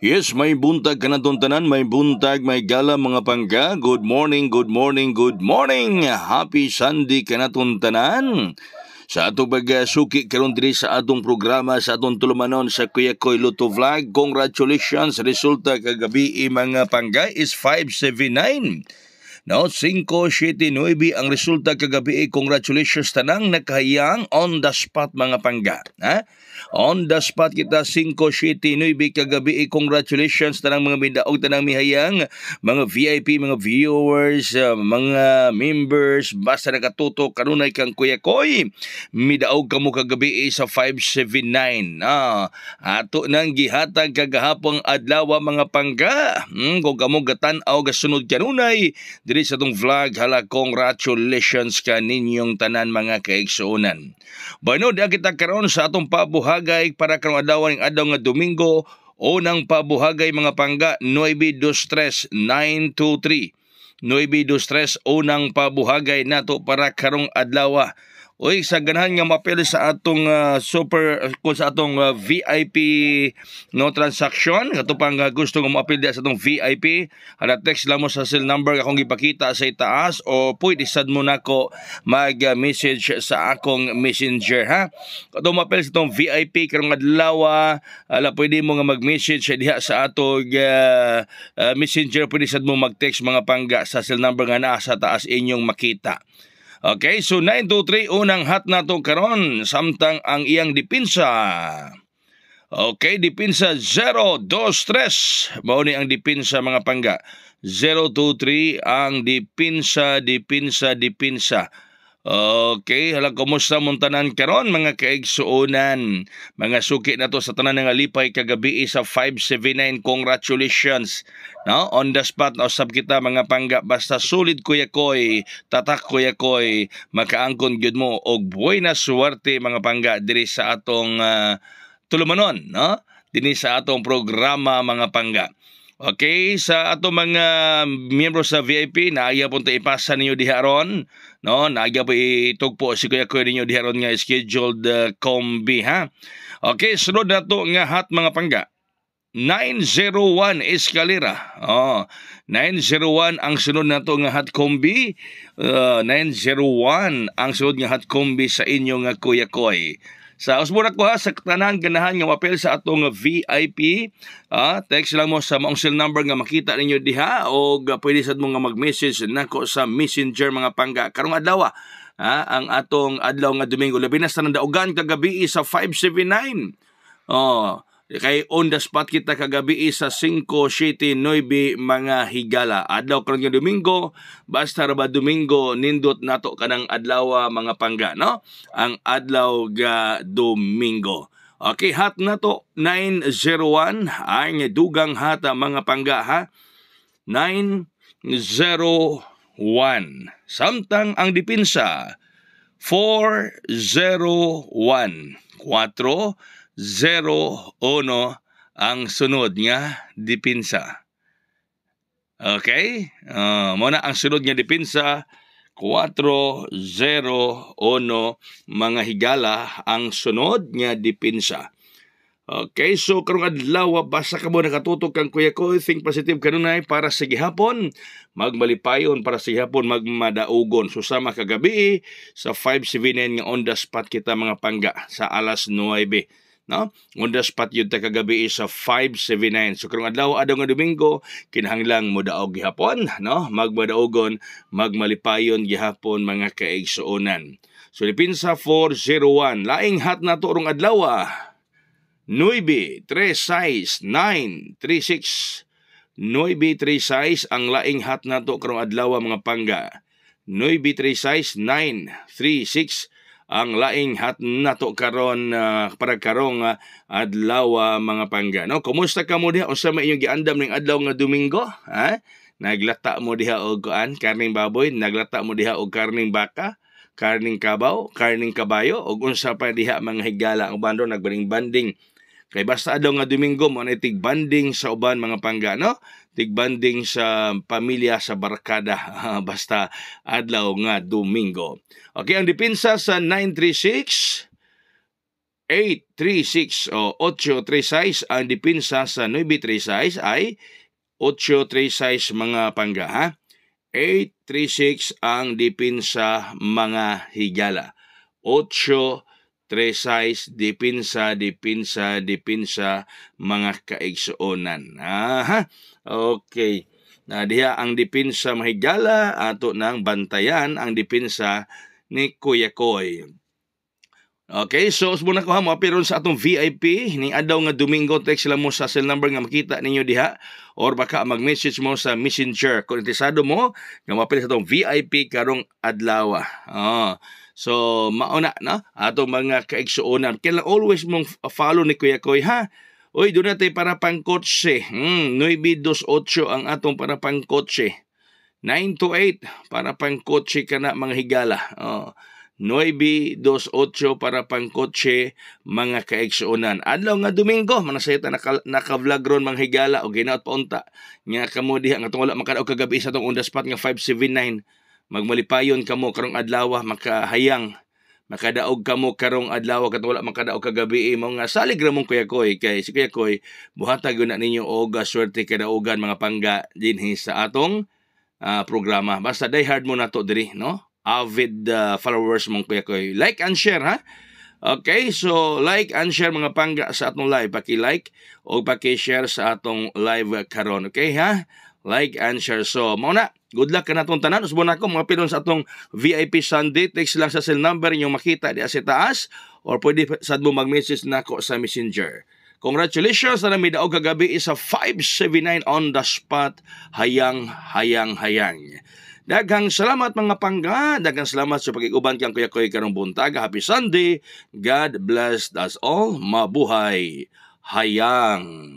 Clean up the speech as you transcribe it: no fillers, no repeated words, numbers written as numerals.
Yes, may buntag kanatong tanan, may buntag, may gala mga pangga. Good morning, good morning, good morning. Happy Sunday kanatong tanan. Sa atong pagsuki karon diri sa atong programa sa atong tulumanon sa Kuya Koy Luto Vlog. Congratulations, resulta kagabi mga pangga is 579. No, 579 ang resulta kagabi. Congratulations tanang nakahayang on the spot mga pangga. Ha? On the spot kita 579 kagabi. Congratulations tanang mga midaog tanang mihayang mga VIP, mga viewers, mga members basta nakatutok kanunay kang Kuya Koy. Midaog kamo kagabi sa 579. Ato nang gihatag kagahapong adlaw mga pangga. Kung kamo gatan-aw gasunod kanunay diri sa tong vlog, hala congratulations ka ninyong tanan mga kaigsuonan. Bueno, da kita karon sa atong pabuhagay para karong adlaw ning adlaw nga Domingo, unang pabuhagay mga pangga 923-923. 923 unang pabuhagay nato para karong adlaw. Uy, sa ganahan nga mapil sa atong sa atong VIP no transaction, ato pang gusto nga mapil sa atong VIP, hala text lang mo sa cell number akong gipakita sa itaas o pwede sad mo nako mag-message sa akong messenger ha. Ato mapil sa atong VIP karong adlaw, ala pwede mo nga mag-message diha sa atong messenger, pwede sad mo mag-text mga pangga sa cell number nga naa sa taas inyong makita. Okay, so 923 unang hat nato karon samtang ang iyang dipinsa. Okay, dipinsa 023. Mao ni ang dipinsa mga pangga. 023 ang dipinsa. Okay, hala kumusta mong tanan karon mga kaigsuonan. Mga suki na to sa tanan nga lipay kagabi sa 579. Congratulations. No, on the spot na usab kita mga pangga, basta solid Kuya Koy, tatak Kuya Koy, makaangkon gyud mo og buena suwerte mga pangga diri sa atong tulumanon, no? Dinhi sa atong programa mga pangga. Okay, sa ato mga miyembro sa VIP, naaya po ipasa ninyo diharon, no? Naaya po itugpo si Kuya Koy ninyo diharon nga scheduled kombi, ha? Okay, sunod na to nga hat mga pangga. 901 Escalera. 901 ang sunod na to nga hat kombi. 901 ang sunod nga hat kombi sa inyo nga Kuya Koy. Sa usbura ko ha, sa tanan ganahan nga mapel sa atong VIP, text lang mo sa maong cell number nga makita ninyo diha o pwede sad mo nga mag-message nako sa messenger mga pangga. Karong adlaw ang atong adlaw nga Domingo, labi na sa nandaugan kagabi sa 579. Kay on the spot kita kagabi sa 579 mga higala. Adlaw karon nga Domingo, basta ra ba Domingo nindot nato kanang adlaw mga pangga, no? Ang adlaw ga Domingo. Okay, hat nato 901 ang dugang hata mga pangga ha. 901. Samtang ang dipinsa 401. 401 ang sunod nga dipinsa. Okay? Muna ang sunod nga dipinsa 401 mga higala ang sunod nga dipinsa. Okay, so karong adlaw basta ka mo nakatutok kang Kuya Koy, think positive kanunay para sa gihapon, magmalipayon para sa gihapon, magmadaugon. So sama kagabi sa 579 nga on the spot kita mga pangga sa alas 9. No? On the spot yun ta kagabi sa 579. So karong adlaw nga Domingo, kinahanglang mo daog gihapon, no? Magmadaugon, magmalipayon gihapon mga kaigsuonan. So dipinsa 401. Laing hat na to rong adlaw 936 936. 936 ang laing hat na to karong adlaw mga pangga. 936 936 ang laing hat nato karon para karong adlaw mga pangga. No, kumusta ka mo diha? Unsa may inyong giandam ning adlaw nga Domingo? Ha? Naglata mo diha og karning baboy, naglata mo diha og karning baka, karning kabaw, karning kabayo, og unsa pa diha mga higala ang bando nagbanding-banding. Kay basta adlaw nga Domingo mo na tig-banding sa uban mga pangga, no? Tig-banding sa pamilya, sa barkada, basta adlaw nga Domingo. Okay, ang dipinsa sa 936 836 o 836 ang dipinsa sa 936 ay 836 mga pangga ha. 836 ang dipinsa mga higala. 836 dipinsa mga kaigsuonan. Aha. Okay. Na diha ang dipinsa mahigala ato nang bantayan ang dipinsa ni Kuya Koy. Okay, so muna ko ha, mapiron sa atong VIP ni adlaw nga Domingo, text lang mo sa cell number nga makita ninyo diha or baka mag-message mo sa Messenger kung interesado mo nga mapili sa atong VIP karong adlaw. So mauna na atong mga kaigsuonan. Kailangan always mong follow ni Kuya Koy ha. Uy, doon natin para pang kotse. 928 ang atong para pang kotse. 928 para pang kotse ka na mga higala. 928 para pang kotse mga kaigsuonan. Adlaw nga Domingo, manasayta naka-vlog ron mga higala o ginaot paunta. Nga kamo diha nga tungod wala makadaog kagabi sa tong on the spot nga 579. Magmalipayon kamo karong adlaw makahayang. Makadaog kamo karong adlaw kat wala makadaog kagabi mo nga salig ra mong Kuya Koy kay si Kuya Koy buhatag na ninyo og swerte kadaugan mga pangga dinhi sa atong programa. Basta die hard mo na to diri, no? Avid followers mong Kuya Koy. Like and share ha. Okay, so like and share mga pangga sa atong live. Paki-like o paki-share sa atong live karon. Okay ha? Like and share. So, mauna, good luck ka na itong tanan. Usbo na ako mga pilon sa atong VIP Sunday. Text lang sa cell number inyong makita di sa taas or pwede sad mo mag-message na ako sa Messenger. Congratulations na namidaog kagabi isa 579 on the spot. Hayang. Daghang salamat mga pangga. Daghang salamat sa pag-iguban kang Kuya Koy karong buntag. Happy Sunday. God bless us all. Mabuhay. Hayang.